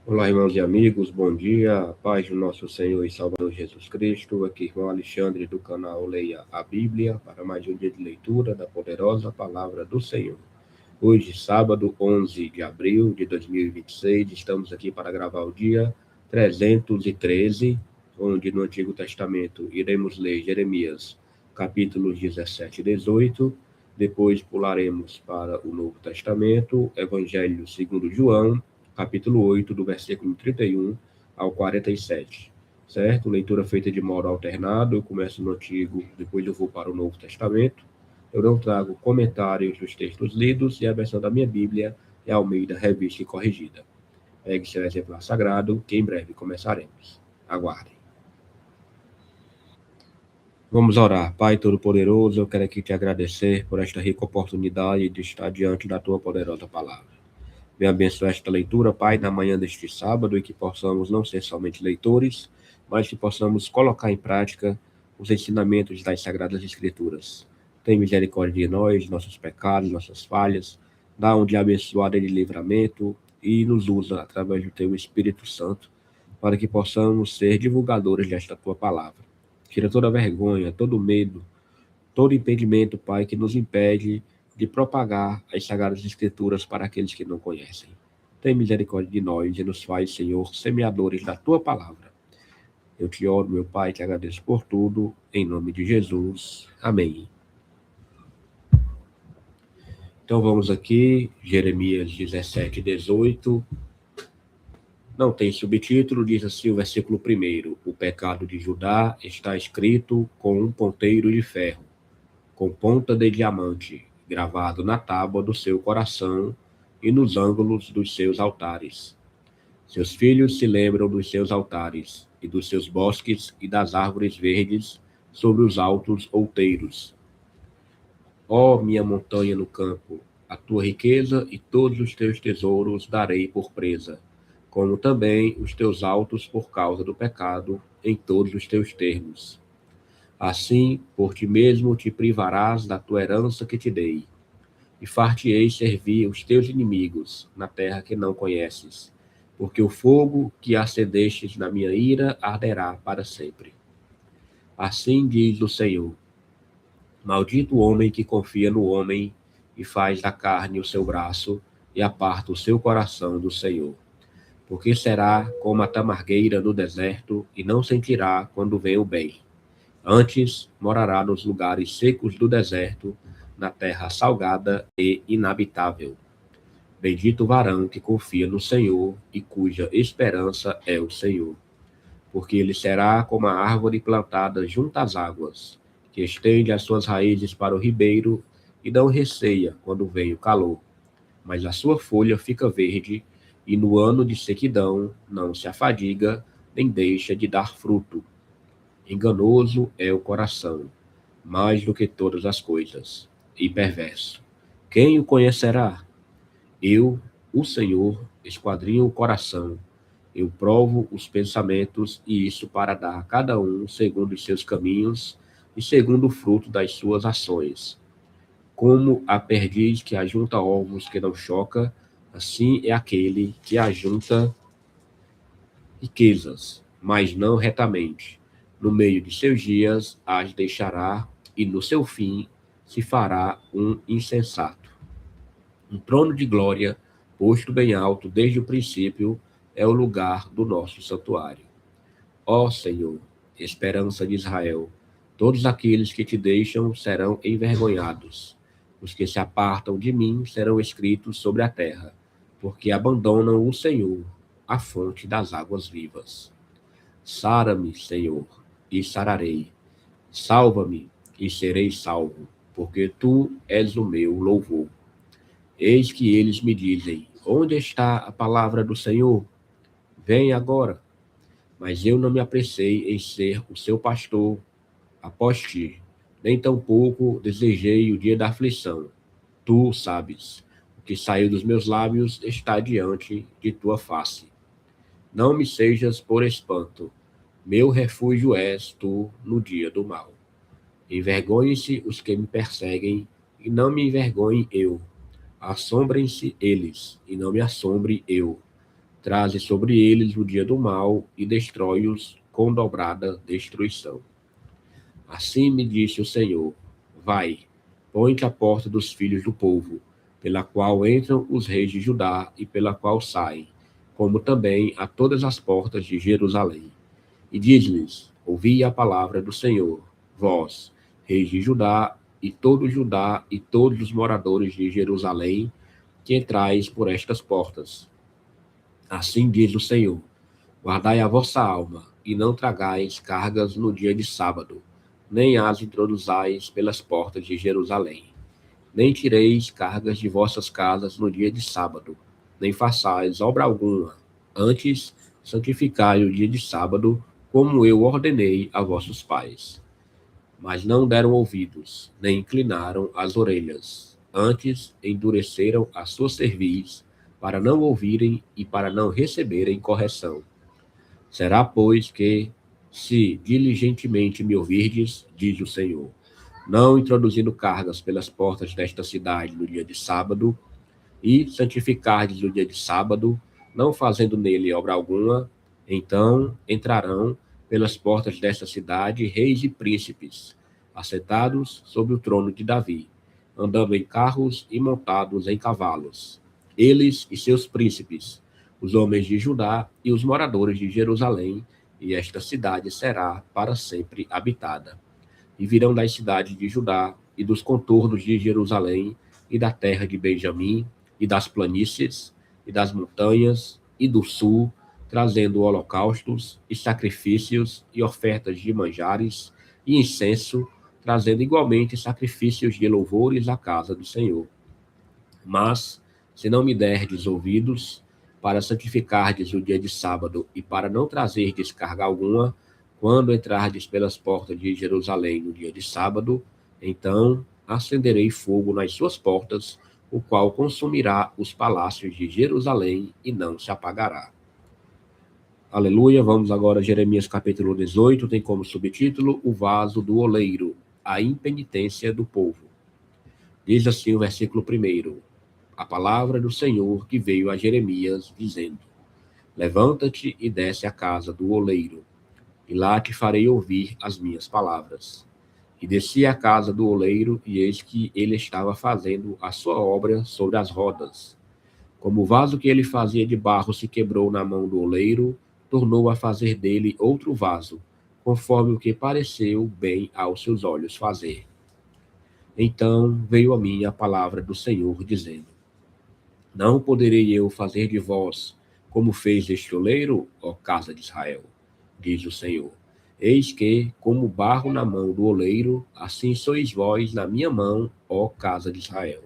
Olá, irmãos e amigos, bom dia, a paz do nosso Senhor e Salvador Jesus Cristo. Aqui, irmão Alexandre, do canal Leia a Bíblia, para mais um dia de leitura da poderosa palavra do Senhor. Hoje, sábado, 11 de abril de 2026, estamos aqui para gravar o dia 313, onde no Antigo Testamento iremos ler Jeremias, capítulos 17 e 18, depois pularemos para o Novo Testamento, Evangelho segundo João, capítulo 8, do versículo 31 ao 47, certo? Leitura feita de modo alternado, eu começo no Antigo, depois eu vou para o Novo Testamento. Eu não trago comentários dos textos lidos e a versão da minha Bíblia é Almeida, Revista e Corrigida. Pegue seu exemplar sagrado, que em breve começaremos. Aguardem. Vamos orar. Pai Todo-Poderoso, eu quero aqui te agradecer por esta rica oportunidade de estar diante da tua poderosa palavra. Venha abençoar esta leitura, Pai, na manhã deste sábado, e que possamos não ser somente leitores, mas que possamos colocar em prática os ensinamentos das Sagradas Escrituras. Tem misericórdia de nós, nossos pecados, nossas falhas, dá um dia abençoado de livramento e nos usa através do teu Espírito Santo para que possamos ser divulgadores desta tua palavra. Tira toda vergonha, todo medo, todo impedimento, Pai, que nos impede de propagar as Sagradas Escrituras para aqueles que não conhecem. Tem misericórdia de nós e nos faz, Senhor, semeadores da tua palavra. Eu te oro, meu Pai, te agradeço por tudo, em nome de Jesus. Amém. Então vamos aqui, Jeremias 17, 18. Não tem subtítulo, diz assim o versículo 1. O pecado de Judá está escrito com um ponteiro de ferro, com ponta de diamante, gravado na tábua do seu coração e nos ângulos dos seus altares. Seus filhos se lembram dos seus altares, e dos seus bosques e das árvores verdes sobre os altos outeiros. Ó minha montanha no campo, a tua riqueza e todos os teus tesouros darei por presa, como também os teus altos por causa do pecado em todos os teus termos. Assim, por ti mesmo te privarás da tua herança que te dei, e far-te-ei servir os teus inimigos na terra que não conheces, porque o fogo que acendestes na minha ira arderá para sempre. Assim diz o Senhor: maldito o homem que confia no homem e faz da carne o seu braço e aparta o seu coração do Senhor. Porque será como a tamargueira no deserto e não sentirá quando vem o bem. Antes morará nos lugares secos do deserto, na terra salgada e inabitável. Bendito o varão que confia no Senhor e cuja esperança é o Senhor. Porque ele será como a árvore plantada junto às águas, que estende as suas raízes para o ribeiro e não receia quando vem o calor. Mas a sua folha fica verde, e no ano de sequidão não se afadiga, nem deixa de dar fruto. Enganoso é o coração, mais do que todas as coisas, e perverso. Quem o conhecerá? Eu, o Senhor, esquadrinho o coração. Eu provo os pensamentos, e isso para dar a cada um segundo os seus caminhos e segundo o fruto das suas ações. Como a perdiz que ajunta ovos que não choca, assim é aquele que ajunta riquezas, mas não retamente. No meio de seus dias as deixará, e no seu fim se fará um insensato. Um trono de glória, posto bem alto desde o princípio, é o lugar do nosso santuário. Ó Senhor, esperança de Israel, todos aqueles que te deixam serão envergonhados. Os que se apartam de mim serão escritos sobre a terra, porque abandonam o Senhor, a fonte das águas vivas. Sara-me, Senhor, e sararei. Salva-me, e serei salvo, porque tu és o meu louvor. Eis que eles me dizem: onde está a palavra do Senhor? Vem agora. Mas eu não me apressei em ser o seu pastor após ti, nem tampouco desejei o dia da aflição. Tu sabes, o que saiu dos meus lábios está diante de tua face. Não me sejas por espanto, meu refúgio és tu no dia do mal. Envergonhem-se os que me perseguem, e não me envergonhe eu. Assombrem-se eles, e não me assombre eu. traze sobre eles o dia do mal e destrói-os com dobrada destruição. Assim me disse o Senhor: vai, põe-te à porta dos filhos do povo, pela qual entram os reis de Judá e pela qual saem, como também a todas as portas de Jerusalém. E diz-lhes: ouvi a palavra do Senhor, vós, reis de Judá e todos os moradores de Jerusalém, que entrais por estas portas. Assim diz o Senhor: guardai a vossa alma, e não tragais cargas no dia de sábado, nem as introduzais pelas portas de Jerusalém. Nem tireis cargas de vossas casas no dia de sábado, nem façais obra alguma. Antes, santificai o dia de sábado, como eu ordenei a vossos pais. Mas não deram ouvidos, nem inclinaram as orelhas. Antes, endureceram a sua cerviz, para não ouvirem e para não receberem correção. Será, pois, que, se diligentemente me ouvirdes, diz o Senhor, não introduzindo cargas pelas portas desta cidade no dia de sábado, e santificardes o dia de sábado, não fazendo nele obra alguma, então entrarão pelas portas desta cidade reis e príncipes, assentados sobre o trono de Davi, andando em carros e montados em cavalos, eles e seus príncipes, os homens de Judá e os moradores de Jerusalém, e esta cidade será para sempre habitada. E virão das cidades de Judá e dos contornos de Jerusalém e da terra de Benjamim e das planícies e das montanhas e do sul, trazendo holocaustos e sacrifícios e ofertas de manjares e incenso, trazendo igualmente sacrifícios de louvores à casa do Senhor. Mas, se não me derdes ouvidos, para santificardes o dia de sábado e para não trazerdes carga alguma, quando entrardes pelas portas de Jerusalém no dia de sábado, então acenderei fogo nas suas portas, o qual consumirá os palácios de Jerusalém e não se apagará. Aleluia. Vamos agora a Jeremias capítulo 18, tem como subtítulo o vaso do oleiro, a impenitência do povo. Diz assim o versículo 1: a palavra do Senhor que veio a Jeremias, dizendo: levanta-te e desce à casa do oleiro, e lá te farei ouvir as minhas palavras. E desci à casa do oleiro, e eis que ele estava fazendo a sua obra sobre as rodas. Como o vaso que ele fazia de barro se quebrou na mão do oleiro, tornou a fazer dele outro vaso, conforme o que pareceu bem aos seus olhos fazer. Então veio a mim a palavra do Senhor, dizendo: não poderei eu fazer de vós como fez este oleiro, ó casa de Israel, diz o Senhor. Eis que, como barro na mão do oleiro, assim sois vós na minha mão, ó casa de Israel.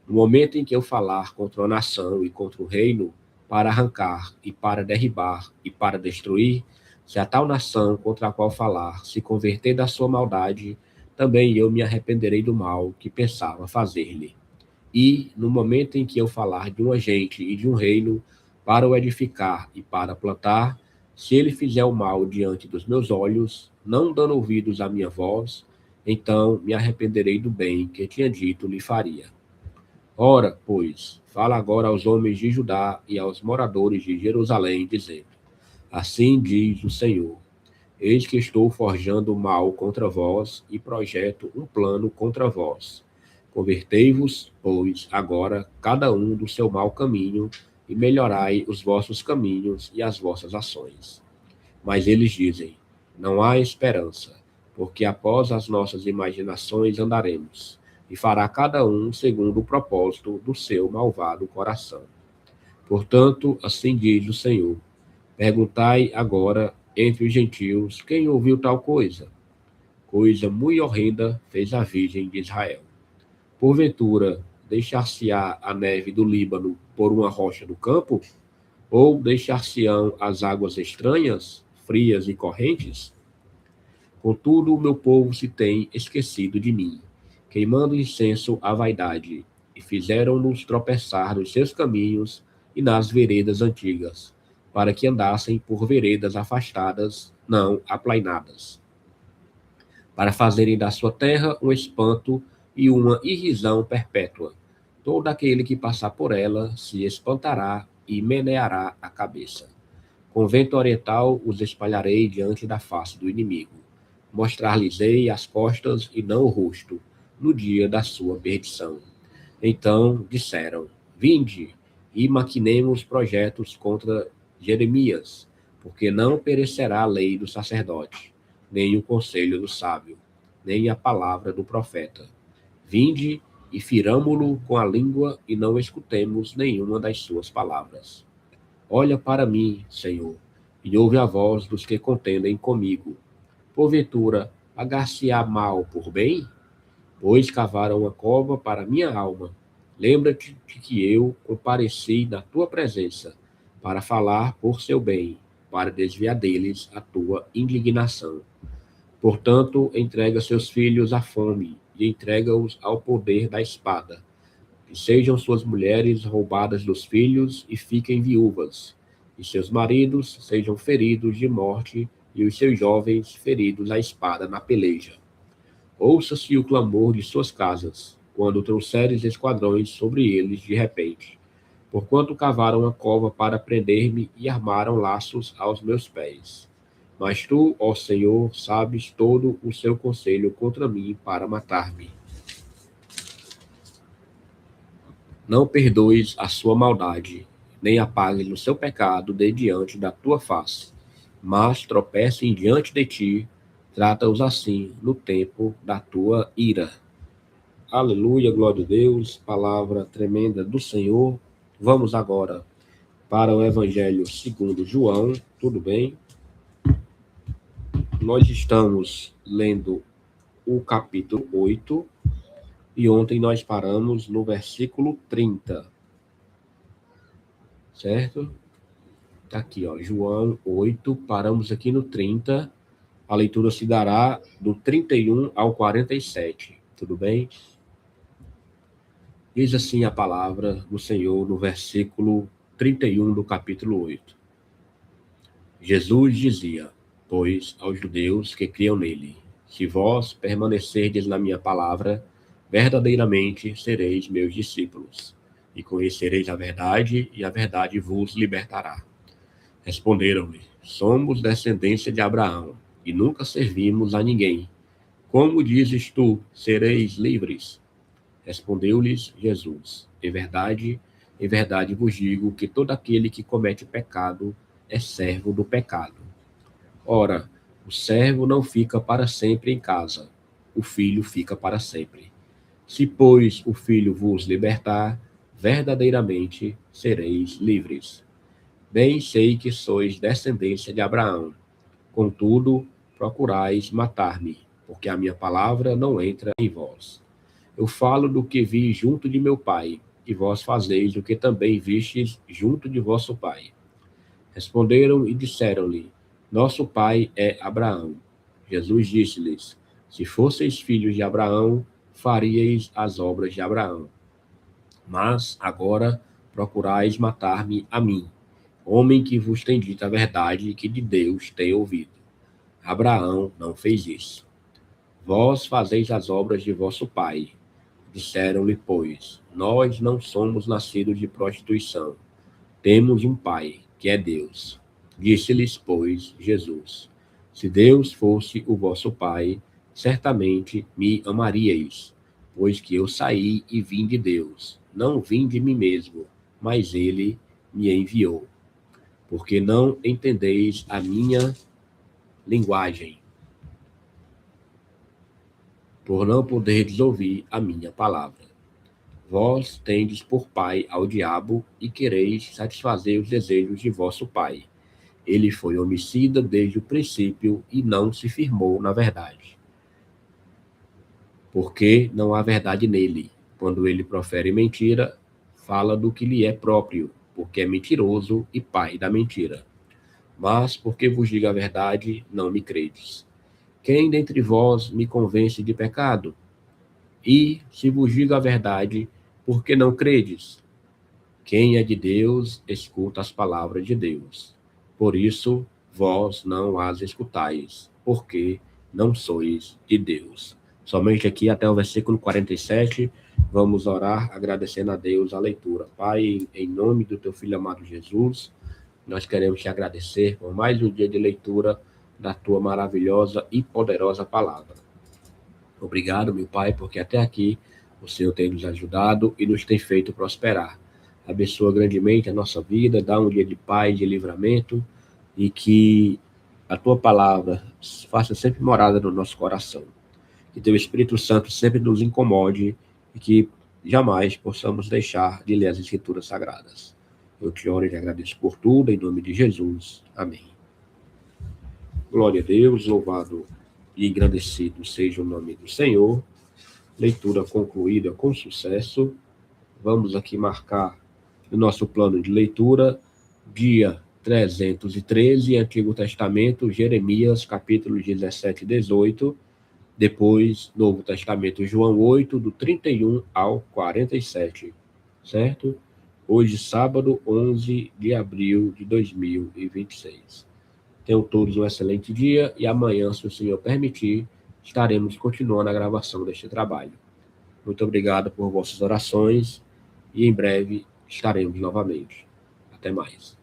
No momento em que eu falar contra a nação e contra o reino, para arrancar e para derribar e para destruir, se a tal nação contra a qual falar se converter da sua maldade, também eu me arrependerei do mal que pensava fazer-lhe. E, no momento em que eu falar de um agente e de um reino, para o edificar e para plantar, se ele fizer o mal diante dos meus olhos, não dando ouvidos à minha voz, então me arrependerei do bem que tinha dito lhe faria. Ora, pois, fala agora aos homens de Judá e aos moradores de Jerusalém, dizendo: assim diz o Senhor: eis que estou forjando mal contra vós e projeto um plano contra vós. Convertei-vos, pois, agora, cada um do seu mau caminho, e melhorai os vossos caminhos e as vossas ações. Mas eles dizem: não há esperança, porque após as nossas imaginações andaremos, e fará cada um segundo o propósito do seu malvado coração. Portanto, assim diz o Senhor: perguntai agora entre os gentios quem ouviu tal coisa. Coisa muito horrenda fez a Virgem de Israel. Porventura, deixar-se-á a neve do Líbano por uma rocha do campo? Ou deixar-se-ão as águas estranhas, frias e correntes? Contudo, o meu povo se tem esquecido de mim, queimando incenso à vaidade, e fizeram-nos tropeçar nos seus caminhos e nas veredas antigas, para que andassem por veredas afastadas, não aplainadas, para fazerem da sua terra um espanto e uma irrisão perpétua. Todo aquele que passar por ela se espantará e meneará a cabeça. Com vento oriental os espalharei diante da face do inimigo. Mostrar-lhes-ei as costas e não o rosto, no dia da sua perdição. Então disseram: Vinde, e maquinemos projetos contra Jeremias, porque não perecerá a lei do sacerdote, nem o conselho do sábio, nem a palavra do profeta. Vinde e firamo-lo com a língua e não escutemos nenhuma das suas palavras. Olha para mim, Senhor, e ouve a voz dos que contendem comigo. Porventura, pagar-se-á mal por bem? Pois cavaram uma cova para minha alma. Lembra-te de que eu compareci na tua presença, para falar por seu bem, para desviar deles a tua indignação. Portanto, entrega seus filhos à fome, e entrega-os ao poder da espada. Que sejam suas mulheres roubadas dos filhos e fiquem viúvas, e seus maridos sejam feridos de morte, e os seus jovens feridos à espada na peleja. Ouça-se o clamor de suas casas, quando trouxeres esquadrões sobre eles de repente. Porquanto cavaram a cova para prender-me e armaram laços aos meus pés. Mas tu, ó Senhor, sabes todo o seu conselho contra mim para matar-me. Não perdoes a sua maldade, nem apagues o seu pecado de diante da tua face, mas tropecem diante de ti, trata-os assim no tempo da tua ira. Aleluia, glória a Deus, palavra tremenda do Senhor. Vamos agora para o Evangelho segundo João, tudo bem? Nós estamos lendo o capítulo 8 e ontem nós paramos no versículo 30, certo? Tá aqui, ó, João 8, paramos aqui no 30, a leitura se dará do 31 ao 47, tudo bem? Diz assim a palavra do Senhor no versículo 31 do capítulo 8. Jesus dizia, pois, aos judeus que criam nele, se vós permanecerdes na minha palavra, verdadeiramente sereis meus discípulos, e conhecereis a verdade, e a verdade vos libertará. Responderam-lhe, somos descendência de Abraão, e nunca servimos a ninguém. Como dizes tu, sereis livres? Respondeu-lhes Jesus, em verdade vos digo que todo aquele que comete pecado é servo do pecado. Ora, o servo não fica para sempre em casa, o filho fica para sempre. Se, pois, o filho vos libertar, verdadeiramente sereis livres. Bem sei que sois descendência de Abraão, contudo, procurais matar-me, porque a minha palavra não entra em vós. Eu falo do que vi junto de meu pai, e vós fazeis o que também vistes junto de vosso pai. Responderam e disseram-lhe, nosso pai é Abraão. Jesus disse-lhes, se fosseis filhos de Abraão, faríeis as obras de Abraão. Mas agora procurais matar-me a mim, homem que vos tem dito a verdade que de Deus tem ouvido. Abraão não fez isso. Vós fazeis as obras de vosso pai. Disseram-lhe, pois, nós não somos nascidos de prostituição. Temos um pai, que é Deus. Disse-lhes, pois, Jesus, se Deus fosse o vosso pai, certamente me amaríeis, pois que eu saí e vim de Deus. Não vim de mim mesmo, mas ele me enviou. Porque não entendeis a minha linguagem, por não poderdes ouvir a minha palavra. Vós tendes por pai ao diabo e quereis satisfazer os desejos de vosso pai. Ele foi homicida desde o princípio e não se firmou na verdade. Porque não há verdade nele. Quando ele profere mentira, fala do que lhe é próprio, porque é mentiroso e pai da mentira. Mas, porque vos digo a verdade, não me credes. Quem dentre vós me convence de pecado? E, se vos digo a verdade, por que não credes? Quem é de Deus, escuta as palavras de Deus. Por isso, vós não as escutais, porque não sois de Deus. Somente aqui até o versículo 47, Vamos orar agradecendo a Deus a leitura. Pai, em nome do teu filho amado Jesus, nós queremos te agradecer por mais um dia de leitura da tua maravilhosa e poderosa palavra. Obrigado, meu Pai, porque até aqui o Senhor tem nos ajudado e nos tem feito prosperar. Abençoa grandemente a nossa vida, dá um dia de paz, de livramento, e que a tua palavra faça sempre morada no nosso coração. Que teu Espírito Santo sempre nos incomode e que jamais possamos deixar de ler as Escrituras Sagradas. Eu te oro e te agradeço por tudo, em nome de Jesus. Amém. Glória a Deus, louvado e engrandecido seja o nome do Senhor. Leitura concluída com sucesso. Vamos aqui marcar o nosso plano de leitura, dia 313, Antigo Testamento, Jeremias, capítulos 17 e 18. Depois, Novo Testamento, João 8, do 31 ao 47, certo? Hoje, sábado, 11 de abril de 2026. Tenham todos um excelente dia e amanhã, se o Senhor permitir, estaremos continuando a gravação deste trabalho. Muito obrigado por vossas orações e em breve estaremos novamente. Até mais.